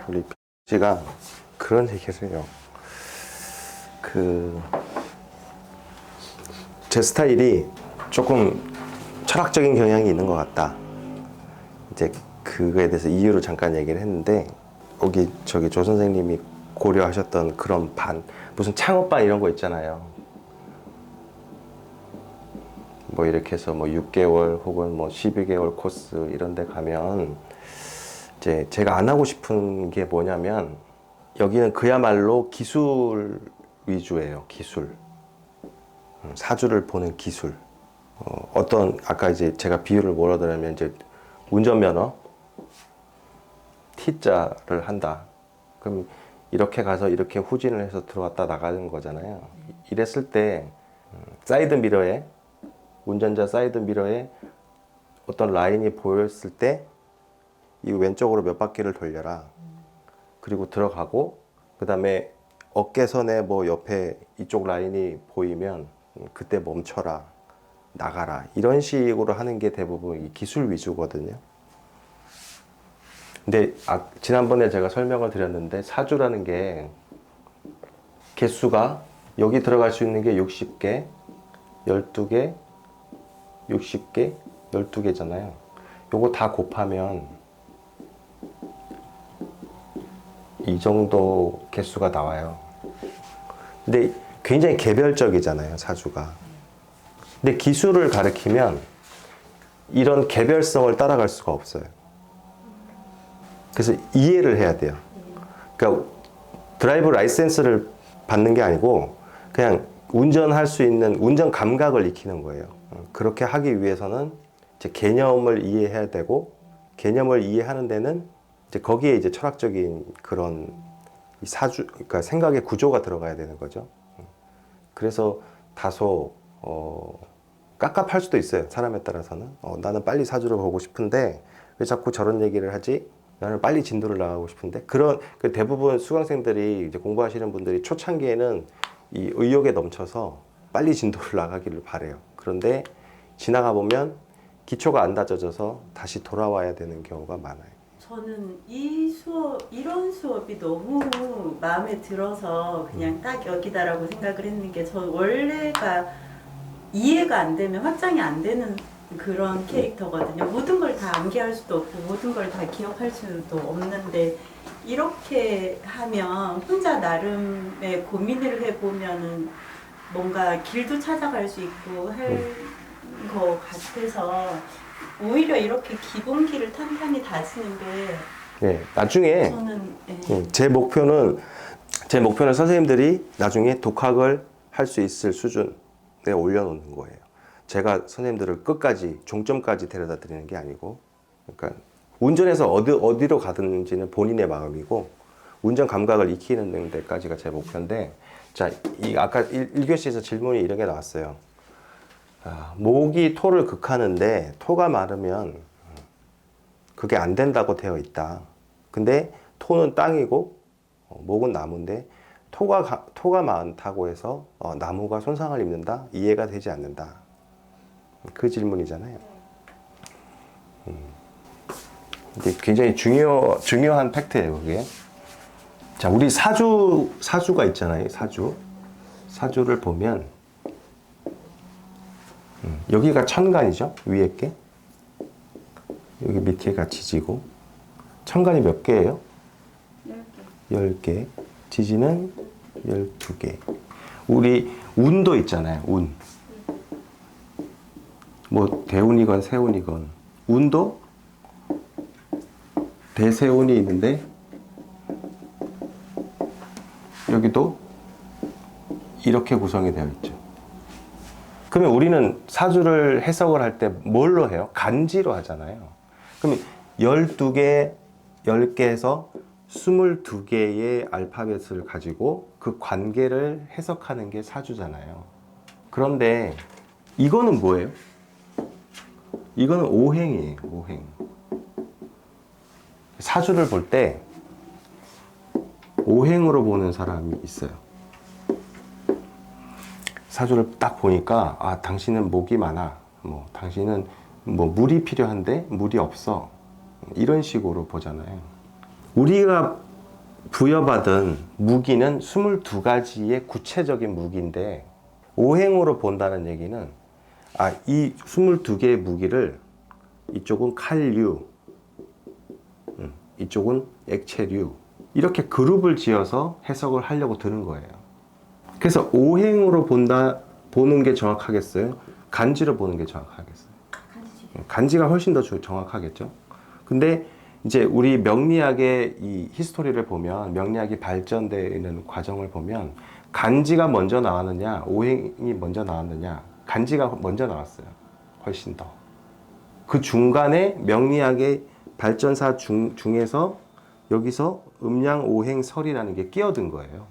우리 씨가 그런 얘기를 해요. 제 스타일이 조금 철학적인 경향이 있는 것 같다. 이제 그거에 대해서 이유를 잠깐 얘기를 했는데, 저기 조 선생님이 고려하셨던 그런 무슨 창업반 이런 거 있잖아요. 뭐 이렇게 해서 뭐 6개월 혹은 뭐 12개월 코스 이런 데 가면 이제 제가 안 하고 싶은 게 뭐냐면, 여기는 그야말로 기술 위주예요. 기술. 사주를 보는 기술. 아까 이제 제가 비유를 뭐라 드냐면, 이제 운전면허 T자를 한다. 그럼 이렇게 가서 이렇게 후진을 해서 들어왔다 나가는 거잖아요. 이랬을 때 사이드 미러에, 운전자 사이드 미러에 어떤 라인이 보였을 때 이 왼쪽으로 몇 바퀴를 돌려라. 그리고 들어가고, 그 다음에 어깨선에 뭐 옆에 이쪽 라인이 보이면 그때 멈춰라, 나가라. 이런 식으로 하는 게 대부분 이 기술 위주거든요. 근데 지난번에 제가 설명을 드렸는데, 사주라는 게 개수가 여기 들어갈 수 있는 게 60개, 12개, 60개, 12개잖아요. 요거 다 곱하면 이 정도 개수가 나와요. 근데 굉장히 개별적이잖아요, 사주가. 근데 기술을 가리키면 이런 개별성을 따라갈 수가 없어요. 그래서 이해를 해야 돼요. 그러니까 드라이브 라이센스를 받는 게 아니고 그냥 운전할 수 있는 운전 감각을 익히는 거예요. 그렇게 하기 위해서는 이제 개념을 이해해야 되고, 개념을 이해하는 데는 이제 거기에 이제 철학적인 그런 그러니까 생각의 구조가 들어가야 되는 거죠. 그래서 다소 깝깝할 수도 있어요. 사람에 따라서는. 나는 빨리 사주를 보고 싶은데 왜 자꾸 저런 얘기를 하지? 나는 빨리 진도를 나가고 싶은데. 대부분 수강생들이, 이제 공부하시는 분들이 초창기에는 이 의욕에 넘쳐서 빨리 진도를 나가기를 바래요. 그런데 지나가 보면 기초가 안 다져져서 다시 돌아와야 되는 경우가 많아요. 저는 이런 수업이 너무 마음에 들어서 그냥 딱 여기다라고 생각을 했는 게, 저 원래가 이해가 안 되면 확장이 안 되는 그런 캐릭터거든요. 모든 걸 다 암기할 수도 없고 모든 걸 다 기억할 수도 없는데, 이렇게 하면 혼자 나름의 고민을 해보면은 뭔가 길도 찾아갈 수 있고 할 것 같아서, 오히려 이렇게 기본기를 탄탄히 다지는 게, 네, 나중에 저는 제 목표는 선생님들이 나중에 독학을 할 수 있을 수준에 올려놓는 거예요. 제가 선생님들을 끝까지 종점까지 데려다 드리는 게 아니고, 그러니까 운전해서 어디로 가든지는 본인의 마음이고, 운전 감각을 익히는 데까지가 제 목표인데, 자, 아까 1교시에서 질문이 이런 게 나왔어요. 목이 토를 극하는데 토가 마르면 그게 안 된다고 되어 있다. 근데 토는 땅이고 목은 나무인데 토가 많다고 해서 나무가 손상을 입는다? 이해가 되지 않는다. 그 질문이잖아요. 근데 굉장히 중요한 팩트예요, 그게. 자, 우리 사주가 있잖아요, 사주를 보면 여기가 천간이죠, 위에 게. 여기 밑에가 지지고. 천간이 몇 개예요? 10개. 지지는 12개. 우리 운도 있잖아요, 운. 뭐 대운이건 세운이건 운도 대세운이 있는데, 여기도 이렇게 구성이 되어 있죠. 그러면 우리는 사주를 해석을 할 때 뭘로 해요? 간지로 하잖아요. 그러면 12개, 10개에서 22개의 알파벳을 가지고 그 관계를 해석하는 게 사주잖아요. 그런데 이거는 뭐예요? 이거는 오행이에요, 오행. 사주를 볼 때 오행으로 보는 사람이 있어요. 사주를 딱 보니까, 당신은 목이 많아. 당신은 물이 필요한데 물이 없어. 이런 식으로 보잖아요. 우리가 부여받은 무기는 22가지의 구체적인 무기인데 오행으로 본다는 얘기는 이 22개의 무기를 이쪽은 칼류, 이쪽은 액체류 이렇게 그룹을 지어서 해석을 하려고 드는 거예요. 그래서 오행으로 보는 게 정확하겠어요? 간지로 보는 게 정확하겠어요? 간지가 훨씬 더 정확하겠죠. 근데 이제 우리 명리학의 이 히스토리를 보면, 명리학이 발전되는 과정을 보면 간지가 먼저 나왔느냐 오행이 먼저 나왔느냐, 간지가 먼저 나왔어요. 훨씬 더. 그 중간에 명리학의 발전사 중에서 여기서 음양 오행 설이라는 게 끼어든 거예요.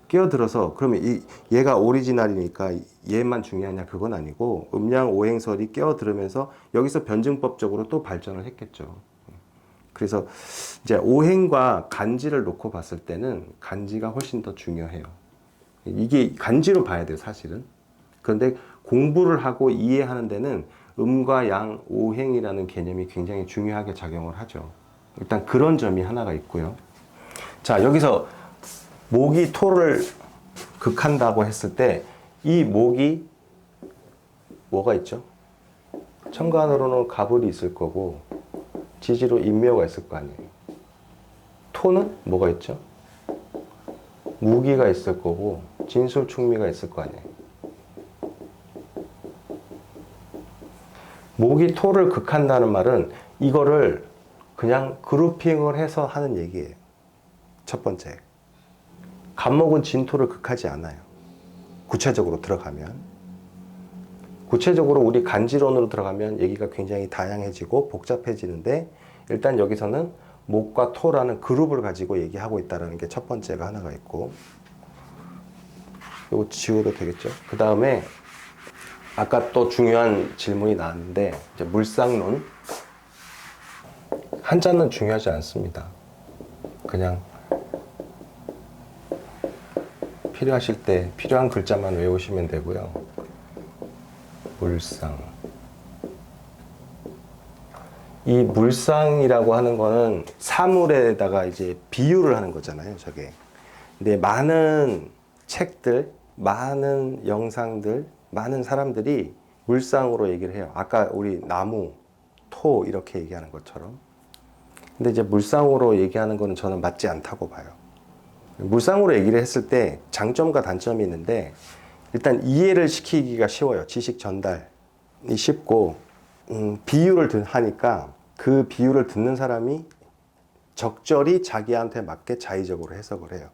끼어들어서 그러면 얘가 오리지널이니까 얘만 중요하냐, 그건 아니고 음양 오행설이 끼어들으면서 여기서 변증법적으로 또 발전을 했겠죠. 그래서 이제 오행과 간지를 놓고 봤을 때는 간지가 훨씬 더 중요해요. 이게 간지로 봐야 돼요, 사실은. 그런데 공부를 하고 이해하는 데는 음과 양, 오행이라는 개념이 굉장히 중요하게 작용을 하죠. 일단 그런 점이 하나가 있고요. 자, 여기서 목이 토를 극한다고 했을 때 이 목이 뭐가 있죠? 천간으로는 가불이 있을 거고 지지로 인묘가 있을 거 아니에요. 토는 뭐가 있죠? 무기가 있을 거고 진술충미가 있을 거 아니에요. 목이 토를 극한다는 말은 이거를 그냥 그룹핑을 해서 하는 얘기예요. 첫 번째. 간목은 진토를 극하지 않아요. 구체적으로 들어가면. 구체적으로 우리 간지론으로 들어가면 얘기가 굉장히 다양해지고 복잡해지는데 일단 여기서는 목과 토라는 그룹을 가지고 얘기하고 있다는 게 첫 번째가 하나가 있고, 이거 지워도 되겠죠? 그 다음에 아까 또 중요한 질문이 나왔는데 이제 물상론. 한자는 중요하지 않습니다. 그냥 필요하실 때 필요한 글자만 외우시면 되고요. 물상. 이 물상이라고 하는 거는 사물에다가 이제 비유를 하는 거잖아요, 저게. 근데 많은 책들, 많은 영상들, 많은 사람들이 물상으로 얘기를 해요. 아까 우리 나무, 토 이렇게 얘기하는 것처럼. 근데 이제 물상으로 얘기하는 거는 저는 맞지 않다고 봐요. 물상으로 얘기를 했을 때 장점과 단점이 있는데 일단 이해를 시키기가 쉬워요. 지식 전달이 쉽고 비유를 하니까 그 비유를 듣는 사람이 적절히 자기한테 맞게 자의적으로 해석을 해요.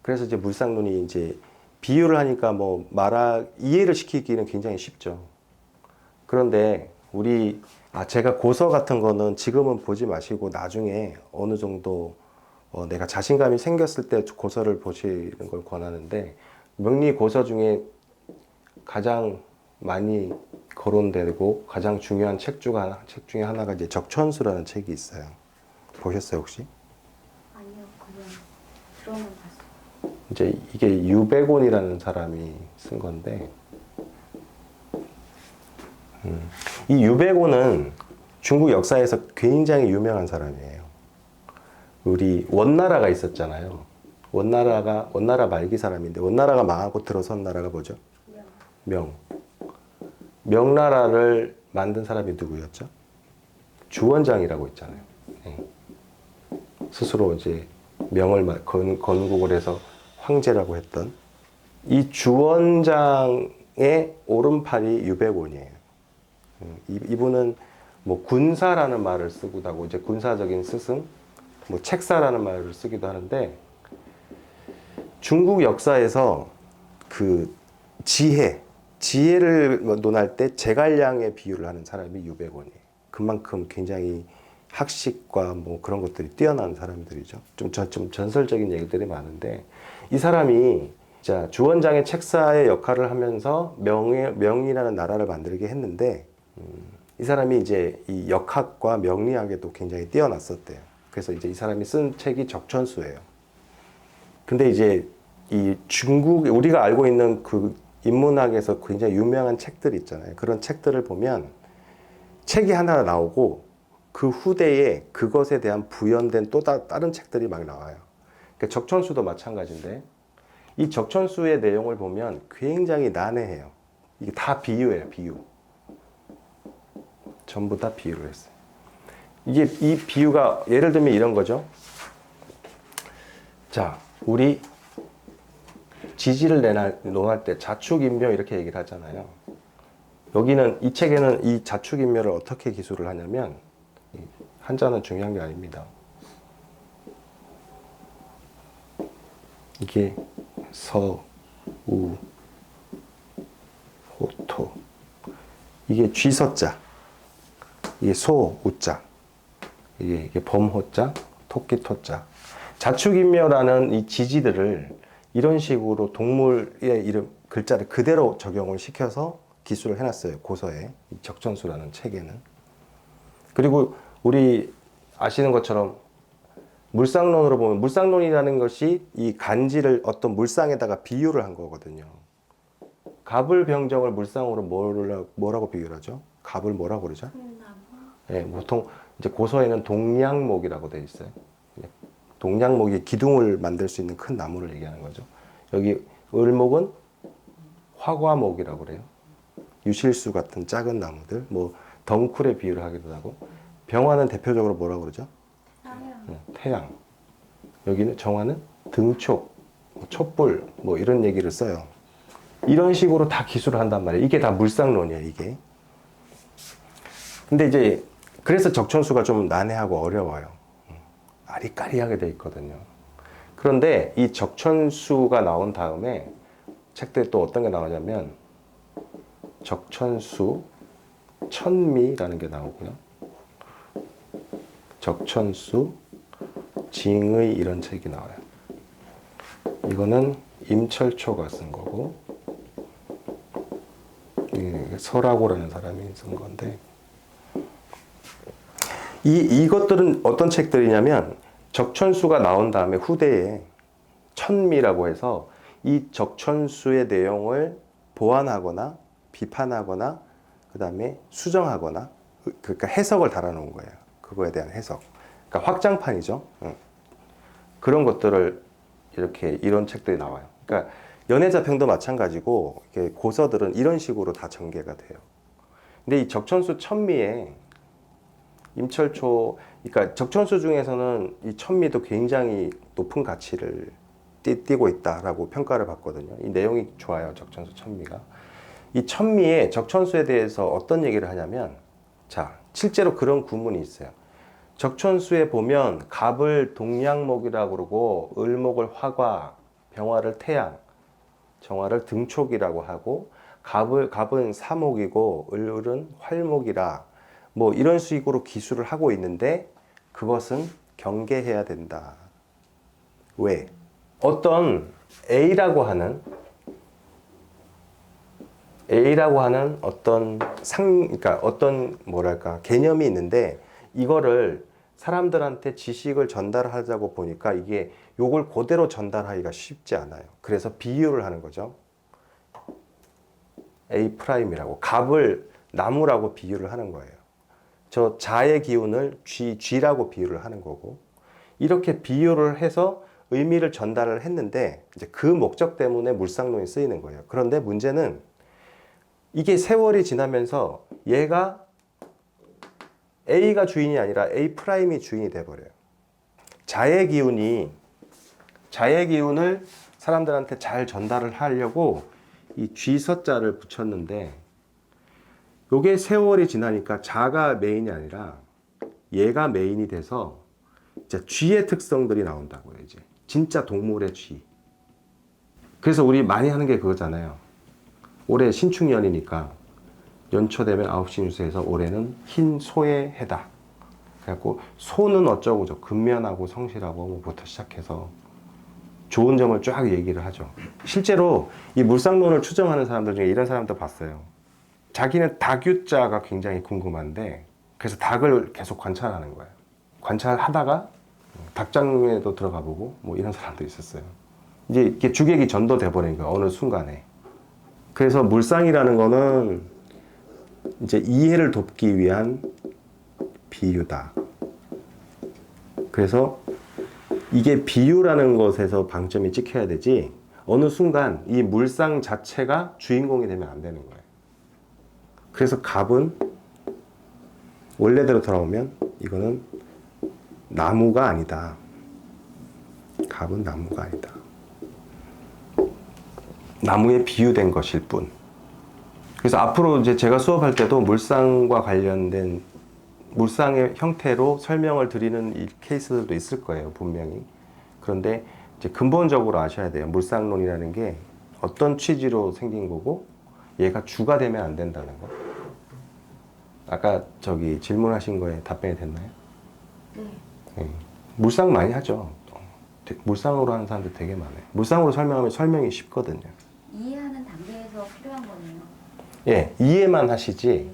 그래서 이제 물상론이 이제 비유를 하니까 이해를 시키기는 굉장히 쉽죠. 그런데 제가 고서 같은 거는 지금은 보지 마시고 나중에 어느 정도 내가 자신감이 생겼을 때 고서를 보시는 걸 권하는데, 명리 고서 중에 가장 많이 거론되고 가장 중요한 책 중에 하나가 이제 적천수라는 책이 있어요. 보셨어요, 혹시? 아니요, 그냥 들어만 봤어요. 이제 이게 유백온이라는 사람이 쓴 건데, 이 유백온은 중국 역사에서 굉장히 유명한 사람이에요. 우리 원나라가 있었잖아요. 원나라 말기 사람인데, 원나라가 망하고 들어선 나라가 뭐죠? 명. 명나라를 만든 사람이 누구였죠? 주원장이라고 있잖아요. 네. 스스로 이제 명을 건국을 해서 황제라고 했던 이 주원장의 오른팔이 유백온이에요. 이분은 군사라는 말을 쓰기도 하고, 이제 군사적인 스승, 책사라는 말을 쓰기도 하는데, 중국 역사에서 그 지혜를 논할 때 제갈량의 비유를 하는 사람이 유백원이에요. 그만큼 굉장히 학식과 그런 것들이 뛰어난 사람들이죠. 좀 전설적인 얘기들이 많은데, 이 사람이 주원장의 책사의 역할을 하면서 명이라는 나라를 만들게 했는데, 이 사람이 이제 이 역학과 명리학에도 굉장히 뛰어났었대요. 그래서 이제 이 사람이 쓴 책이 적천수예요. 근데 이제 이 우리가 알고 있는 그 인문학에서 굉장히 유명한 책들 있잖아요. 그런 책들을 보면 책이 하나 나오고 그 후대에 그것에 대한 부연된 또 다른 책들이 막 나와요. 그러니까 적천수도 마찬가지인데 이 적천수의 내용을 보면 굉장히 난해해요. 이게 다 비유예요, 비유. 전부 다 비유를 했어요. 이게 이 비유가 예를 들면 이런 거죠. 자, 우리 지지를 논할 때 자축인묘 이렇게 얘기를 하잖아요. 여기는 이 책에는 이 자축인묘를 어떻게 기술을 하냐면 한자는 중요한 게 아닙니다. 이게 서, 우, 호, 토. 이게 쥐서자. 이게 소, 우자. 이게 범호자, 토끼, 토자. 자축인묘라는 이 지지들을 이런 식으로 동물의 이름, 글자를 그대로 적용을 시켜서 기술을 해놨어요. 고서에. 이 적천수라는 책에는. 그리고 우리 아시는 것처럼 물상론으로 보면 물상론이라는 것이 이 간지를 어떤 물상에다가 비유를 한 거거든요. 갑을병정을 물상으로 뭐라고 비유를 하죠? 갑을 뭐라고 그러죠? 예, 보통 이제 고서에는 동량목이라고 되어 있어요. 동량목이 기둥을 만들 수 있는 큰 나무를 얘기하는 거죠. 여기 을목은 화과목이라고 그래요. 유실수 같은 작은 나무들, 뭐 덩쿨에 비유를 하기도 하고, 병화는 대표적으로 뭐라고 그러죠? 태양. 여기는 정화는 등촉, 촛불, 뭐 이런 얘기를 써요. 이런 식으로 다 기술을 한단 말이에요. 이게 다 물상론이에요, 이게. 근데 이제 그래서 적천수가 좀 난해하고 어려워요. 아리까리하게 돼 있거든요. 그런데 이 적천수가 나온 다음에 책들이 또 어떤 게 나오냐면 적천수 천미라는 게 나오고요. 적천수 징의 이런 책이 나와요. 이거는 임철초가 쓴 거고 설하고라는 사람이 쓴 건데 이것들은 어떤 책들이냐면 적천수가 나온 다음에 후대에 천미라고 해서 이 적천수의 내용을 보완하거나 비판하거나 그 다음에 수정하거나 그러니까 해석을 달아놓은 거예요. 그거에 대한 해석. 그러니까 확장판이죠. 그런 것들을 이렇게 이런 책들이 나와요. 그러니까 연애자평도 마찬가지고 이렇게 고서들은 이런 식으로 다 전개가 돼요. 근데 이 적천수 천미에 임철초, 그러니까 적천수 중에서는 이 천미도 굉장히 높은 가치를 띠고 있다라고 평가를 받거든요. 이 내용이 좋아요, 적천수 천미가. 이 천미에 적천수에 대해서 어떤 얘기를 하냐면, 자, 실제로 그런 구문이 있어요. 적천수에 보면 갑을 동량목이라고 그러고 을목을 화과, 병화를 태양, 정화를 등촉이라고 하고 갑은 사목이고 을은 활목이라 뭐 이런 식으로 기술을 하고 있는데 그것은 경계해야 된다. 왜? 어떤 A라고 하는 어떤 그러니까 어떤 뭐랄까 개념이 있는데 이거를 사람들한테 지식을 전달하자고 보니까 이게 요걸 그대로 전달하기가 쉽지 않아요. 그래서 비유를 하는 거죠. A'이라고 갑을 나무라고 비유를 하는 거예요. 저 자의 기운을 쥐라고 비유를 하는 거고 이렇게 비유를 해서 의미를 전달을 했는데 이제 그 목적 때문에 물상론이 쓰이는 거예요. 그런데 문제는 이게 세월이 지나면서 얘가 A가 주인이 아니라 A'이 주인이 돼버려요. 자의 기운을 사람들한테 잘 전달을 하려고 이 쥐서자를 붙였는데 요게 세월이 지나니까 자가 메인이 아니라 얘가 메인이 돼서 이제 쥐의 특성들이 나온다고요. 이제 진짜 동물의 쥐. 그래서 우리 많이 하는 게 그거잖아요. 올해 신축년이니까 연초 되면 9시 뉴스에서 올해는 흰 소의 해다. 그래갖고 소는 어쩌고저 근면하고 성실하고 뭐부터 시작해서 좋은 점을 쫙 얘기를 하죠. 실제로 이 물상론을 추정하는 사람들 중에 이런 사람도 봤어요. 자기는 닭유자가 굉장히 궁금한데 그래서 닭을 계속 관찰하는 거예요. 관찰하다가 닭장에도 들어가 보고 뭐 이런 사람도 있었어요. 이제 이렇게 주객이 전도돼 버린 거예요. 어느 순간에. 그래서 물상이라는 거는 이제 이해를 돕기 위한 비유다. 그래서 이게 비유라는 것에서 방점이 찍혀야 되지 어느 순간 이 물상 자체가 주인공이 되면 안 되는 거예요. 그래서 갑은 원래대로 돌아오면 이거는 나무가 아니다. 갑은 나무가 아니다. 나무에 비유된 것일 뿐. 그래서 앞으로 이제 제가 수업할 때도 물상과 관련된 물상의 형태로 설명을 드리는 이 케이스들도 있을 거예요, 분명히. 그런데 이제 근본적으로 아셔야 돼요. 물상론이라는 게 어떤 취지로 생긴 거고 얘가 주가 되면 안 된다는 거. 아까 저기 질문하신 거에 답변이 됐나요? 네. 물상 많이 하죠. 물상으로 하는 사람들 되게 많아요. 물상으로 설명하면 설명이 쉽거든요. 이해하는 단계에서 필요한 거네요. 예, 이해만 하시지.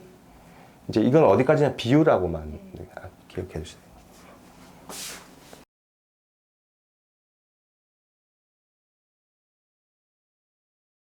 이제 이건 어디까지나 비유라고만 기억해 주세요.